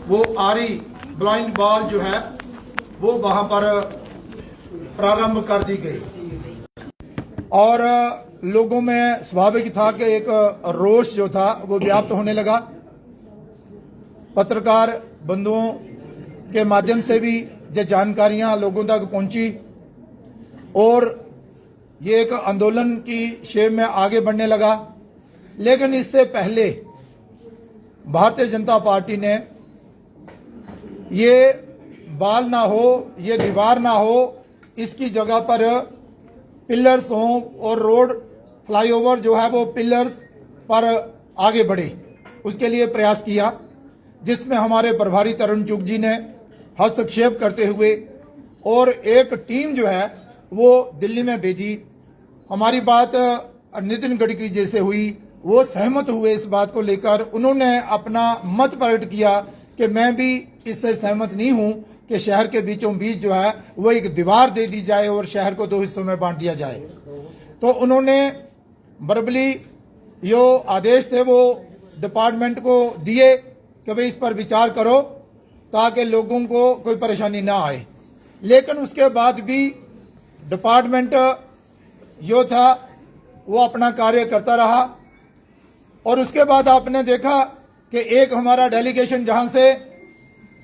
वो आरी blind ball जो है वो वहां पर प्रारंभ कर दी गई और लोगों में स्वाभाविक था कि एक रोष जो था वो व्याप्त होने लगा। पत्रकार बंधुओं के माध्यम से भी ये जानकारियां लोगों तक पहुंची और ये एक आंदोलन की शेप में आगे बढ़ने लगा। लेकिन इससे पहले भारतीय जनता पार्टी ने ये बाल ना हो, ये दीवार ना हो, इसकी जगह पर पिलर्स हों और रोड फ्लाईओवर जो है वो पिलर्स पर आगे बढ़े, उसके लिए प्रयास किया, जिसमें हमारे प्रभारी तरुण चुग जी ने हस्तक्षेप करते हुए और एक टीम जो है वो दिल्ली में भेजी। हमारी बात नितिन गडकरी जी से हुई, वो सहमत हुए इस बात को लेकर। उन्होंने अपना मत प्रकट किया कि मैं भी इससे सहमत नहीं हूं कि शहर के बीचों बीच जो है वो एक दीवार दे दी जाए और शहर को 2 हिस्सों में बांट दिया जाए। तो उन्होंने वर्बली जो आदेश थे वो डिपार्टमेंट को दिए कि भाई इस पर विचार करो ताकि लोगों को कोई परेशानी ना आए। लेकिन उसके बाद भी डिपार्टमेंट जो था वो अपना कार्य करता रहा और उसके बाद आपने देखा कि एक हमारा डेलीगेशन जहां से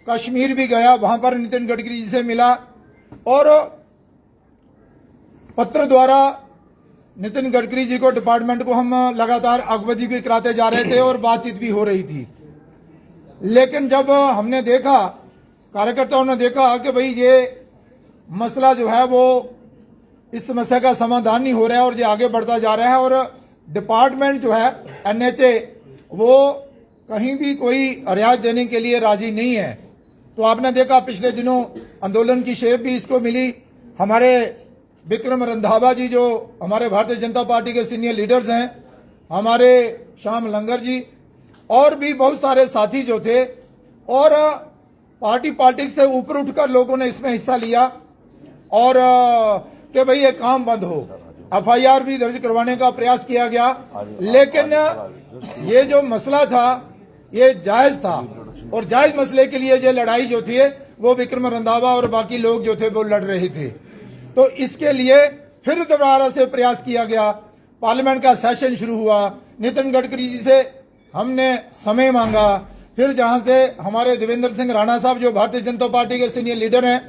कश्मीर भी गया, वहां पर नितिन गडकरी जी से मिला और पत्र द्वारा नितिन गडकरी जी को, डिपार्टमेंट को हम लगातार अवगत भी कराते जा रहे थे और बातचीत भी हो रही थी। लेकिन जब हमने देखा, कार्यकर्ताओं ने देखा कि भाई ये मसला जो है वो इस समस्या का समाधान नहीं हो रहा है और ये आगे बढ़ता जा रहा है और डिपार्टमेंट जो है NHA वो कहीं भी कोई रियायत देने के लिए राजी नहीं है। तो आपने देखा पिछले दिनों आंदोलन की शेप भी इसको मिली। हमारे विक्रम रंधावा जी जो हमारे भारतीय जनता पार्टी के सीनियर लीडर्स हैं, हमारे श्याम लंगर जी और भी बहुत सारे साथी जो थे और पार्टी पॉलिटिक्स से ऊपर उठकर लोगों ने इसमें हिस्सा लिया और कि भाई ये काम बंद हो। FIR भी दर्ज करवाने का प्रयास किया गया, लेकिन ये जो मसला था ये जायज था और जायज मसले के लिए ये लड़ाई जो थी वो विक्रम रंधावा और बाकी लोग जो थे वो लड़ रहे थे। तो इसके लिए फिर दोबारा से प्रयास किया गया। पार्लियामेंट का सेशन शुरू हुआ, नितिन गडकरी जी से हमने समय मांगा, फिर जहां से हमारे देवेंद्र सिंह राणा साहब जो भारतीय जनता पार्टी के सीनियर लीडर हैं,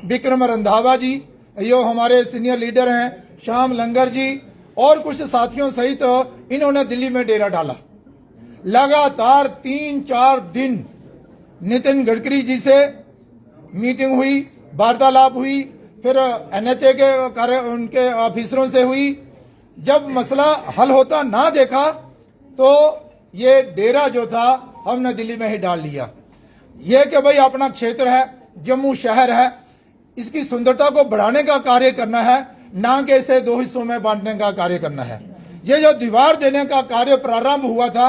विक्रम रंधावा जी जो हमारे सीनियर लीडर हैं, श्याम लंगर जी और कुछ साथियों सहित इन्होंने दिल्ली में डेरा डाला। लगातार 3-4 दिन नितिन गडकरी जी से मीटिंग हुई, वार्तालाप हुई, फिर NHA के उनके ऑफिसरों से हुई। जब मसला हल होता ना देखा तो ये डेरा जो था हमने दिल्ली में ही डाल लिया। ये कि भाई अपना क्षेत्र है, जम्मू शहर है, इसकी सुंदरता को बढ़ाने का कार्य करना है, ना कि इसे 2 हिस्सों में बांटने का कार्य करना है। ये जो दीवार देने का कार्य प्रारंभ हुआ था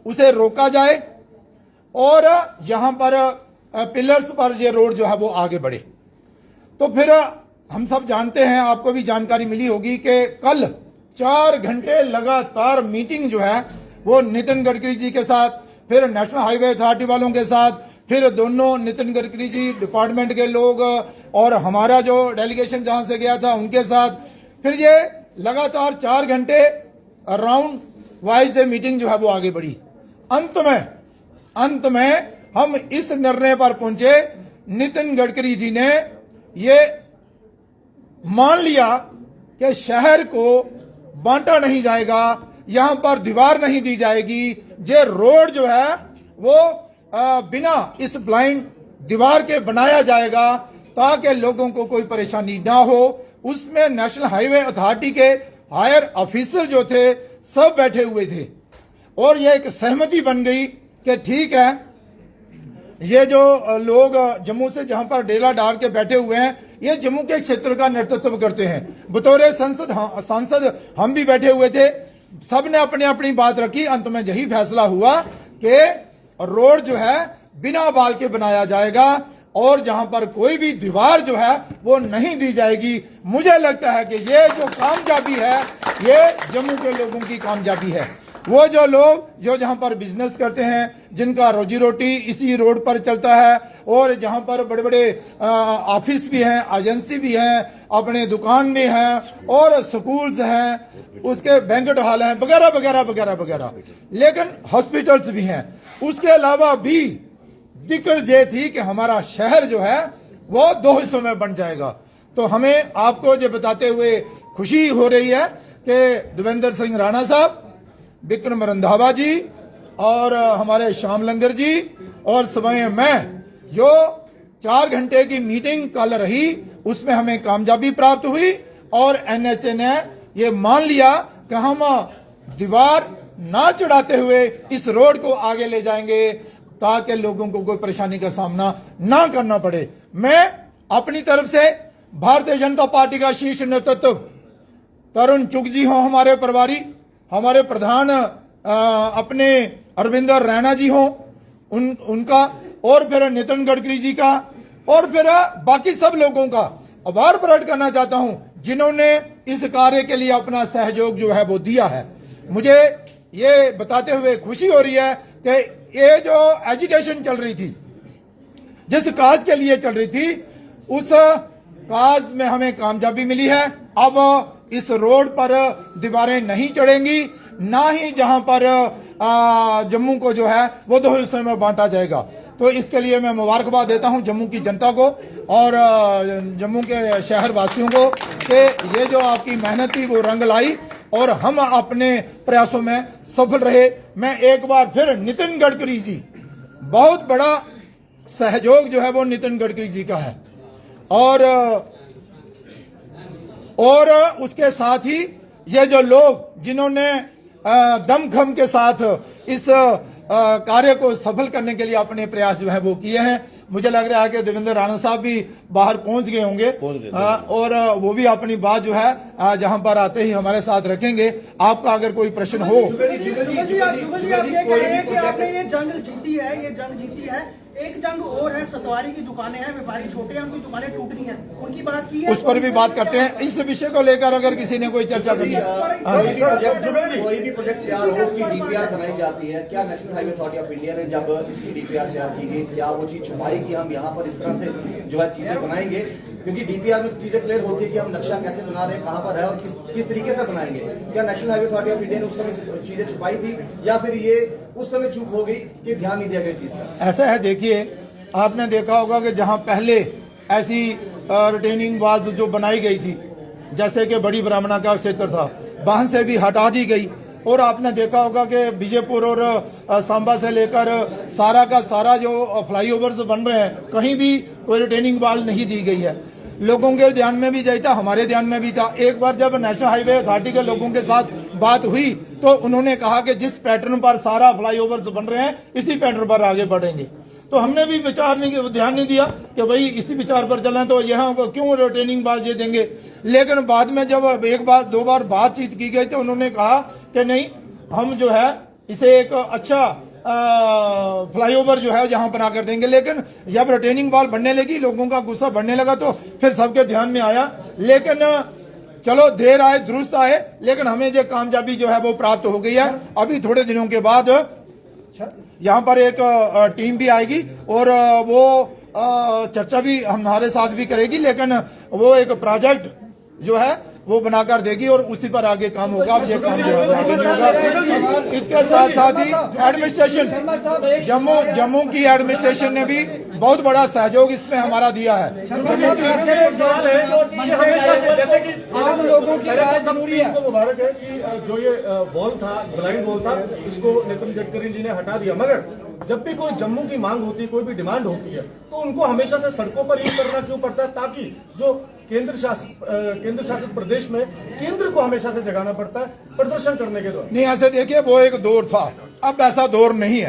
उसे रोका जाए और यहां पर पिलर्स पर ये रोड जो है वो आगे बढ़े। तो फिर हम सब जानते हैं, आपको भी जानकारी मिली होगी कि कल 4 घंटे लगातार मीटिंग जो है वो नितिन गडकरी जी के साथ, फिर नेशनल हाईवे अथॉरिटी वालों के साथ, फिर दोनों नितिन गडकरी जी डिपार्टमेंट के लोग और हमारा जो डेलीगेशन जहां से गया था उनके साथ, फिर ये लगातार 4 घंटे राउंड वाइज मीटिंग जो है वो आगे बढ़ी। अंत में हम इस निर्णय पर पहुंचे, नितिन गडकरी जी ने ये मान लिया कि शहर को बांटा नहीं जाएगा, यहां पर दीवार नहीं दी जाएगी, ये रोड जो है वो बिना इस ब्लाइंड दीवार के बनाया जाएगा ताकि लोगों को कोई परेशानी ना हो। उसमें नेशनल हाईवे अथॉरिटी के हायर ऑफिसर जो थे सब बैठे हुए थे और यह एक सहमति बन गई कि ठीक है, ये जो लोग जम्मू से जहां पर डेरा डाल के बैठे हुए हैं ये जम्मू के क्षेत्र का नेतृत्व करते हैं। बतौर सांसद हम भी बैठे हुए थे, सबने अपनी अपनी बात रखी। अंत में यही फैसला हुआ कि रोड जो है बिना बाल के बनाया जाएगा और जहां पर कोई भी दीवार जो है वो नहीं दी जाएगी। मुझे लगता है कि ये जो कामयाबी है ये जम्मू के लोगों की कामयाबी है। वो जो लोग जो जहां पर बिजनेस करते हैं, जिनका रोजी रोटी इसी रोड पर चलता है, और जहां पर बड़े बड़े ऑफिस भी हैं, एजेंसी भी हैं, अपने दुकान भी हैं, और स्कूल्स हैं, उसके बैंक्वेट हॉल हैं, वगैरह वगैरह वगैरह वगैरह, लेकिन हॉस्पिटल्स भी हैं। उसके अलावा भी दिक्कत ये थी कि हमारा शहर जो है वो 2 हिस्सों में बन जाएगा। तो हमें आपको ये बताते हुए खुशी हो रही है कि देवेंद्र सिंह राणा साहब, विक्रम रंधावा जी और हमारे श्याम लंगर जी और समय में जो 4 घंटे की मीटिंग कल रही, उसमें हमें कामयाबी प्राप्त हुई और एनएचए ने ये मान लिया कि हम दीवार ना चढ़ाते हुए इस रोड को आगे ले जाएंगे ताकि लोगों को कोई परेशानी का सामना ना करना पड़े। मैं अपनी तरफ से भारतीय जनता पार्टी का शीर्ष नेतृत्व, तरुण चुग जी हों हमारे प्रभारी, हमारे प्रधान अपने अरविंदर रैना जी हों उनका, और फिर नितिन गडकरी जी का, और फिर बाकी सब लोगों का आभार प्रकट करना चाहता हूं जिन्होंने इस कार्य के लिए अपना सहयोग जो है वो दिया है। मुझे ये बताते हुए खुशी हो रही है कि ये जो एजुकेशन चल रही थी, जिस काज के लिए चल रही थी, उस काज में हमें कामयाबी मिली है। अब इस रोड पर दीवारें नहीं चढ़ेंगी, ना ही जहां पर जम्मू को जो है वो 2 हिस्सों में बांटा जाएगा। तो इसके लिए मैं मुबारकबाद देता हूं जम्मू की जनता को और जम्मू के शहर वासियों को कि ये जो आपकी मेहनत थी वो रंग लाई और हम अपने प्रयासों में सफल रहे। मैं एक बार फिर नितिन गडकरी जी, बहुत बड़ा सहयोग जो है वो नितिन गडकरी जी का है, और उसके साथ ही ये जो लोग जिन्होंने दमखम के साथ इस कार्य को सफल करने के लिए अपने प्रयास जो है वो किए हैं। मुझे लग रहा है कि देवेंद्र राणा साहब भी बाहर पहुंच गए होंगे, और वो भी अपनी बात जो है जहां पर आते ही हमारे साथ रखेंगे। आपका अगर कोई प्रश्न हो। आपने ये जंग जीती है, ये जंग जीती है, एक जंग और है, सतवारी की दुकानें हैं, व्यापारी छोटे हैं, उनकी दुकानें टूट रही हैं, उनकी बात की है, उस पर भी बात करते हैं। इस विषय को लेकर अगर किसी ने कोई चर्चा करनी है, कोई भी प्रोजेक्ट तैयार हो, उसकी डीपीआर बनाई जाती है, क्या national highway authority of India ने जब इसकी डीपीआर तैयार की गई, क्या वो चीज छुपाई कि हम यहाँ पर इस तरह से जो है चीजें बनाएंगे? क्योंकि डीपीआर में तो चीजें क्लियर होती है कि हम नक्शा कैसे बना रहे हैं, कहाँ पर है और किस तरीके से बनाएंगे। क्या national highway authority of India ने उस समय चीजें छुपाई थी, या फिर ये उस समय चूक हो गई कि ध्यान नहीं दिया गया इस चीज का? ऐसा है, देखिए आपने देखा होगा कि जहां पहले ऐसी रिटेनिंग वॉल्स जो बनाई गई थी, जैसे कि बड़ी ब्राह्मणा का क्षेत्र था, वहां से भी हटा दी गई, और आपने देखा होगा कि बीजेपुर और सांबा से लेकर सारा का सारा जो फ्लाईओवर्स बन रहे हैं, कहीं भी कोई रिटेनिंग वॉल नहीं दी गई है। लोगों के ध्यान में भी जाता, हमारे ध्यान में भी था। एक बार जब नेशनल हाईवे अथॉरिटी के लोगों के साथ बात हुई तो उन्होंने कहा कि जिस पैटर्न पर सारा फ्लाईओवर्स बन रहे हैं, इसी पैटर्न पर आगे बढ़ेंगे। तो हमने भी ध्यान नहीं दिया कि भाई इसी विचार पर चलें, तो यहाँ क्यों रिटेनिंग वॉल ये देंगे। लेकिन बाद में जब एक बार 2 बार बातचीत की गई तो उन्होंने कहा कि नहीं, हम जो है इसे एक अच्छा फ्लाईओवर जो है जहां बना कर देंगे। लेकिन जब रिटेनिंग वॉल बनने लगी, लोगों का गुस्सा बढ़ने लगा, तो फिर सबके ध्यान में आया। लेकिन चलो देर आए दुरुस्त आए, लेकिन हमें जो कामयाबी जो है वो प्राप्त हो गई है। अभी थोड़े दिनों के बाद यहाँ पर एक टीम भी आएगी और वो चर्चा भी हमारे साथ भी करेगी, लेकिन वो एक प्रोजेक्ट जो है वो बनाकर देगी और उसी पर आगे काम होगा। अब ये काम जो है आगे नहीं होगा। इसके साथ साथ ही एडमिनिस्ट्रेशन, जम्मू की एडमिनिस्ट्रेशन ने भी बहुत बड़ा सहयोग इसमें हमारा दिया है। मुबारक है कि जो ये वॉल था, ब्लाइंड वॉल था, इसको नितिन गडकरी जी ने हटा दिया। मगर जब भी कोई जम्मू की मांग होती है, कोई भी डिमांड होती है, तो उनको हमेशा से सड़कों पर ही करना क्यों पड़ता है? ताकि जो केंद्र शासित प्रदेश में केंद्र को हमेशा से जगाना पड़ता है प्रदर्शन करने के दौरान। नहीं, ऐसे देखिए वो एक दौर था, अब ऐसा दौर नहीं है।